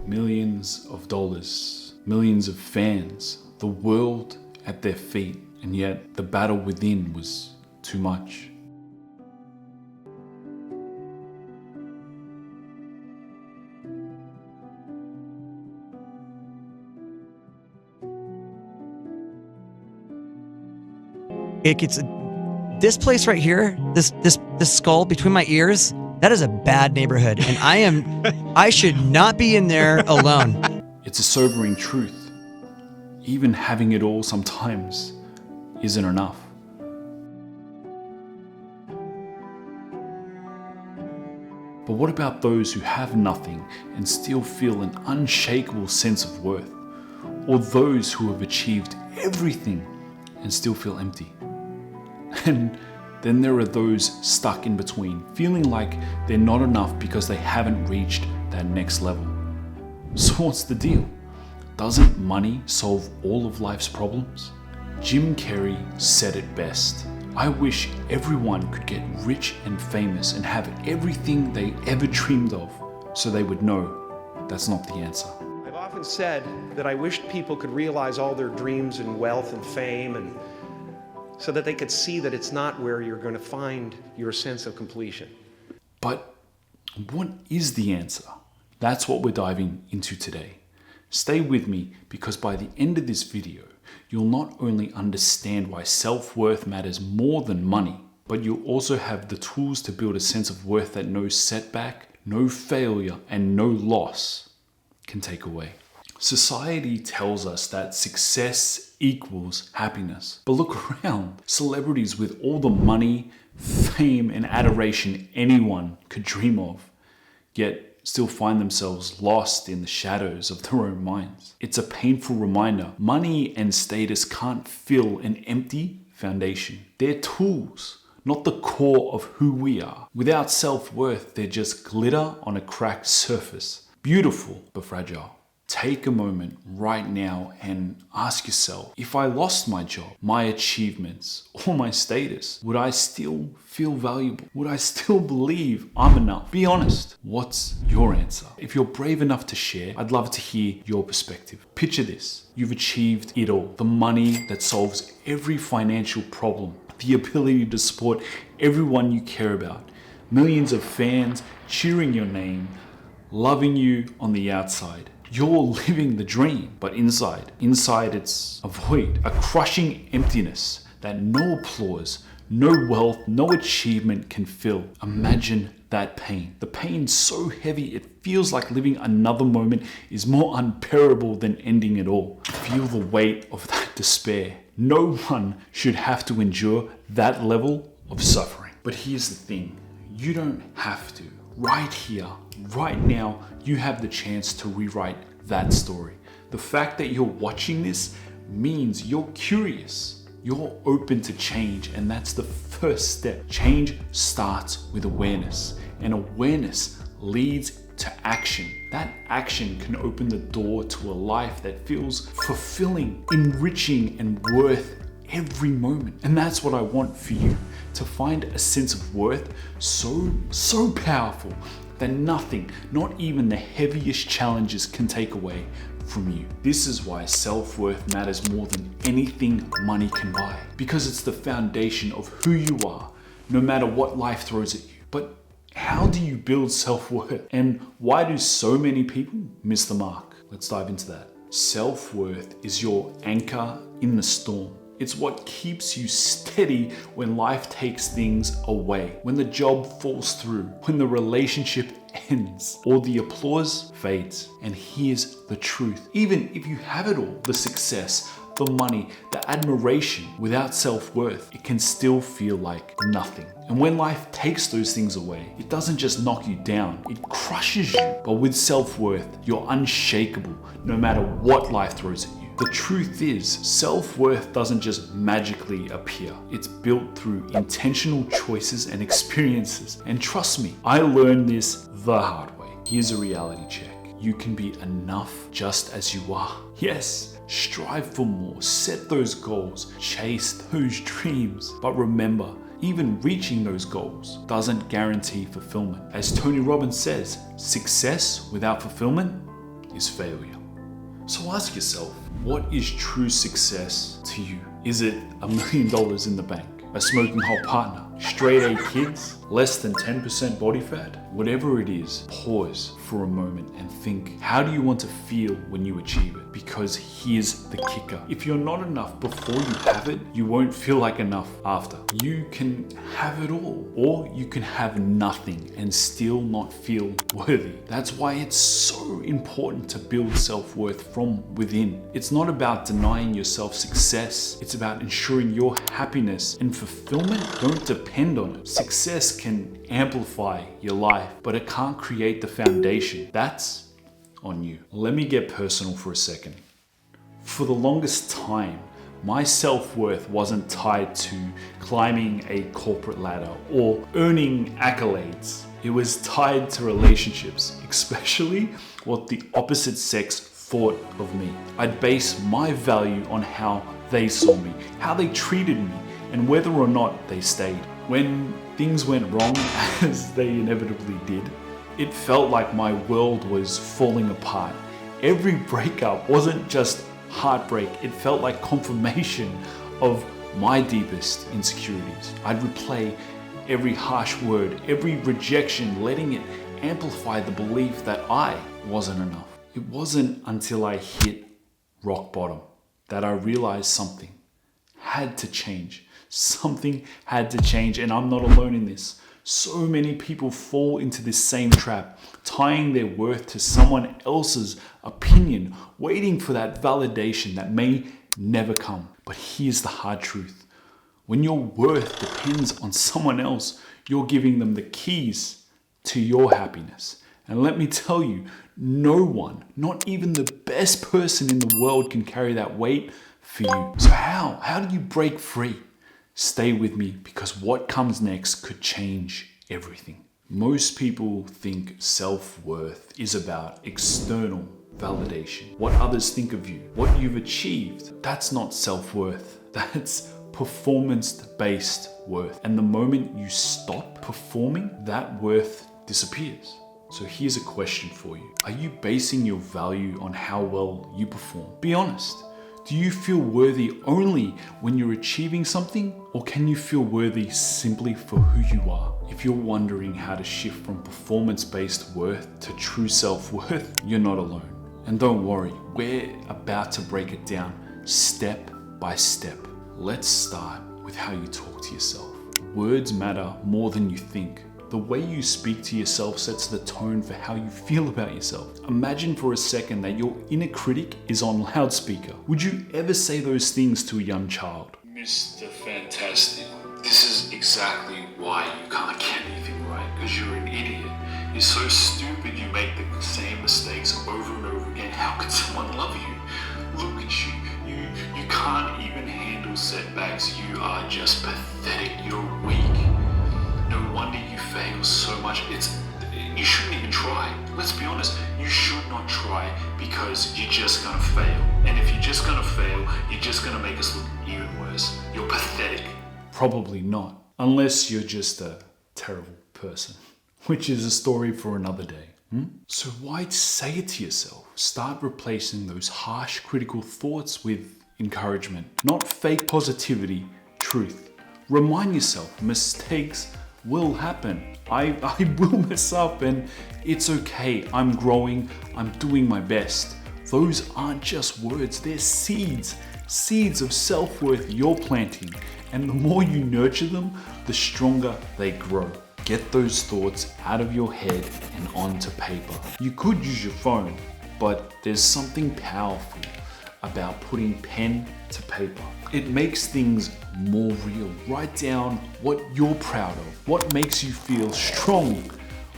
millions of dollars, millions of fans, the world at their feet, and yet the battle within was too much. It gets this place right here, this skull between my ears. That is a bad neighborhood, and I should not be in there alone. It's a sobering truth. Even having it all sometimes isn't enough. But what about those who have nothing and still feel an unshakable sense of worth? Or those who have achieved everything and still feel empty? And then there are those stuck in between, feeling like they're not enough because they haven't reached that next level. So what's the deal? Doesn't money solve all of life's problems? Jim Carrey said it best. I wish everyone could get rich and famous and have everything they ever dreamed of, so they would know that's not the answer. I've often said that I wished people could realize all their dreams and wealth and fame, and so that they could see that it's not where you're going to find your sense of completion. But what is the answer? That's what we're diving into today. Stay with me, because by the end of this video, you'll not only understand why self-worth matters more than money, but you'll also have the tools to build a sense of worth that no setback, no failure, and no loss can take away. Society tells us that success equals happiness. But look around. Celebrities with all the money, fame, and adoration anyone could dream of, yet still find themselves lost in the shadows of their own minds. It's a painful reminder. Money and status can't fill an empty foundation. They're tools, not the core of who we are. Without self-worth, they're just glitter on a cracked surface. Beautiful, but fragile. Take a moment right now and ask yourself, if I lost my job, my achievements, or my status, would I still feel valuable? Would I still believe I'm enough? Be honest. What's your answer? If you're brave enough to share, I'd love to hear your perspective. Picture this. You've achieved it all. The money that solves every financial problem. The ability to support everyone you care about. Millions of fans cheering your name, loving you on the outside. You're living the dream, but inside it's a void, a crushing emptiness that no applause, no wealth, no achievement can fill. Imagine that pain. The pain so heavy it feels like living another moment is more unbearable than ending it all. Feel the weight of that despair. No one should have to endure that level of suffering. But here's the thing, you don't have to. Right here, right now, you have the chance to rewrite that story. The fact that you're watching this means you're curious, you're open to change, and that's the first step. Change starts with awareness, and awareness leads to action. That action can open the door to a life that feels fulfilling, enriching, and worth every moment. And that's what I want for you, to find a sense of worth so powerful that nothing, not even the heaviest challenges, can take away from you. This is why self-worth matters more than anything money can buy, because it's the foundation of who you are, no matter what life throws at you. But how do you build self-worth? And why do so many people miss the mark? Let's dive into that. Self-worth is your anchor in the storm. It's what keeps you steady when life takes things away, when the job falls through, when the relationship ends, or the applause fades. And here's the truth. Even if you have it all, the success, the money, the admiration, without self-worth, it can still feel like nothing. And when life takes those things away, it doesn't just knock you down, it crushes you. But with self-worth, you're unshakable, no matter what life throws at you. The truth is, self-worth doesn't just magically appear. It's built through intentional choices and experiences. And trust me, I learned this the hard way. Here's a reality check. You can be enough just as you are. Yes, strive for more, set those goals, chase those dreams. But remember, even reaching those goals doesn't guarantee fulfillment. As Tony Robbins says, success without fulfillment is failure. So ask yourself, what is true success to you? Is it $1 million in the bank? A smoking hot partner? Straight A kids? Less than 10% body fat? Whatever it is, pause for a moment and think, how do you want to feel when you achieve it? Because here's the kicker. If you're not enough before you have it, you won't feel like enough after. You can have it all, or you can have nothing and still not feel worthy. That's why it's so important to build self-worth from within. It's not about denying yourself success. It's about ensuring your happiness and fulfillment don't depend on it. Success can amplify your life, but it can't create the foundation. That's on you. Let me get personal for a second. For the longest time, my self-worth wasn't tied to climbing a corporate ladder or earning accolades. It was tied to relationships, especially what the opposite sex thought of me. I'd base my value on how they saw me, how they treated me, and whether or not they stayed. When things went wrong, as they inevitably did, it felt like my world was falling apart. Every breakup wasn't just heartbreak, it felt like confirmation of my deepest insecurities. I'd replay every harsh word, every rejection, letting it amplify the belief that I wasn't enough. It wasn't until I hit rock bottom that I realized something had to change. Something had to change, and I'm not alone in this. So many people fall into this same trap, tying their worth to someone else's opinion, waiting for that validation that may never come. But here's the hard truth. When your worth depends on someone else, you're giving them the keys to your happiness. And let me tell you, no one, not even the best person in the world, can carry that weight for you. So how do you break free? Stay with me, because what comes next could change everything. Most people think self-worth is about external validation, what others think of you, what you've achieved. That's not self-worth. That's performance-based worth. And the moment you stop performing, that worth disappears. So here's a question for you. Are you basing your value on how well you perform? Be honest. Do you feel worthy only when you're achieving something, or can you feel worthy simply for who you are? If you're wondering how to shift from performance-based worth to true self-worth, you're not alone. And don't worry, we're about to break it down step by step. Let's start with how you talk to yourself. Words matter more than you think. The way you speak to yourself sets the tone for how you feel about yourself. Imagine for a second that your inner critic is on loudspeaker. Would you ever say those things to a young child? Mr. Fantastic, this is exactly why you can't get anything right, because you're an idiot. You're so stupid you make the same mistakes over and over again. How could someone love you? Look at you. You can't even handle setbacks. You are just pathetic. You're weak. No wonder you fail so much. You shouldn't even try. Let's be honest, you should not try, because you're just gonna fail. And if you're just gonna fail, you're just gonna make us look even worse. You're pathetic. Probably not, unless you're just a terrible person, which is a story for another day. So why say it to yourself? Start replacing those harsh, critical thoughts with encouragement, not fake positivity, truth. Remind yourself mistakes will happen. I will mess up, and it's okay. I'm growing. I'm doing my best. Those aren't just words. They're seeds. Seeds of self-worth you're planting. And the more you nurture them, the stronger they grow. Get those thoughts out of your head and onto paper. You could use your phone, but there's something powerful about putting pen to paper. It makes things more real. Write down what you're proud of, what makes you feel strong,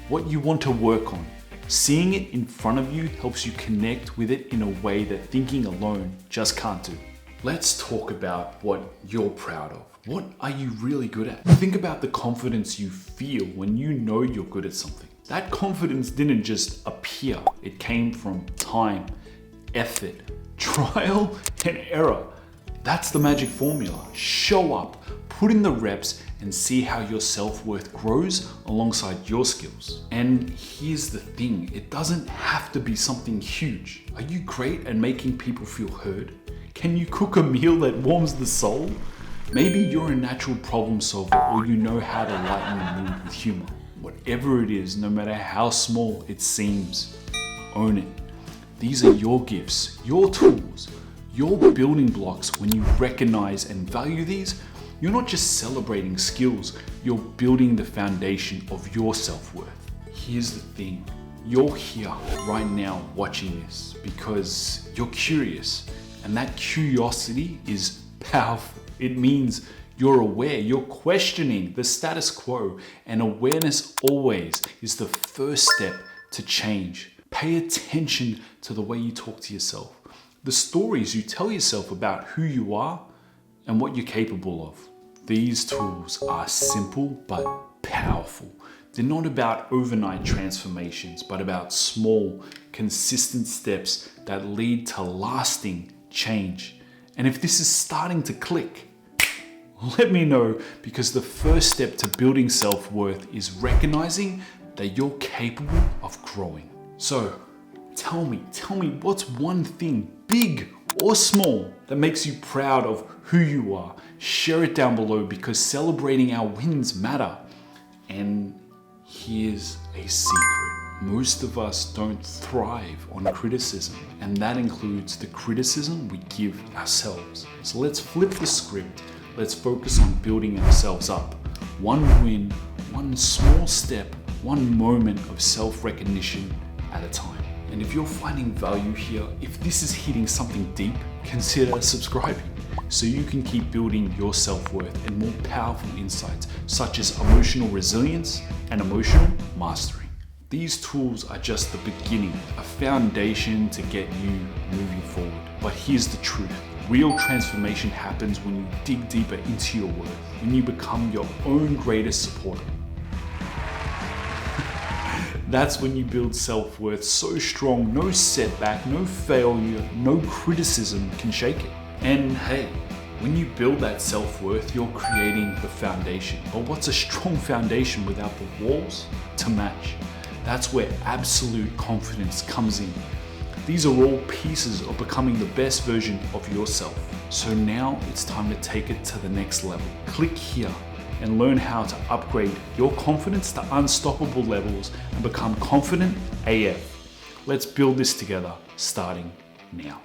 what you want to work on. Seeing it in front of you helps you connect with it in a way that thinking alone just can't do. Let's talk about what you're proud of. What are you really good at? Think about the confidence you feel when you know you're good at something. That confidence didn't just appear. It came from time, effort, trial and error. That's the magic formula. Show up, Put in the reps and see how your self-worth grows alongside your skills. And here's the thing, it doesn't have to be something huge. Are you great at making people feel heard? Can you cook a meal that warms the soul? Maybe you're a natural problem solver, or you know how to lighten the mood with humor. Whatever it is, no matter how small it seems, own it. These are your gifts, your tools, your building blocks. When you recognize and value these, you're not just celebrating skills, you're building the foundation of your self-worth. Here's the thing, you're here right now watching this because you're curious, and that curiosity is powerful. It means you're aware, you're questioning the status quo, and awareness always is the first step to change. Pay attention to the way you talk to yourself, the stories you tell yourself about who you are and what you're capable of. These tools are simple but powerful. They're not about overnight transformations, but about small, consistent steps that lead to lasting change. And if this is starting to click, let me know, because the first step to building self-worth is recognizing that you're capable of growing. So tell me what's one thing, big or small, that makes you proud of who you are. Share it down below, because celebrating our wins matter. And here's a secret. Most of us don't thrive on criticism, and that includes the criticism we give ourselves. So let's flip the script. Let's focus on building ourselves up. One win, one small step, one moment of self-recognition at a time. And if you're finding value here, if this is hitting something deep, consider subscribing so you can keep building your self-worth and more powerful insights such as emotional resilience and emotional mastery. These tools are just the beginning, a foundation to get you moving forward. But here's the truth. Real transformation happens when you dig deeper into your worth, when you become your own greatest supporter. That's when you build self-worth so strong, no setback, no failure, no criticism can shake it. And hey, when you build that self-worth, you're creating the foundation. But what's a strong foundation without the walls to match? That's where absolute confidence comes in. These are all pieces of becoming the best version of yourself. So now it's time to take it to the next level. Click here and learn how to upgrade your confidence to unstoppable levels and become confident AF. Let's build this together, starting now.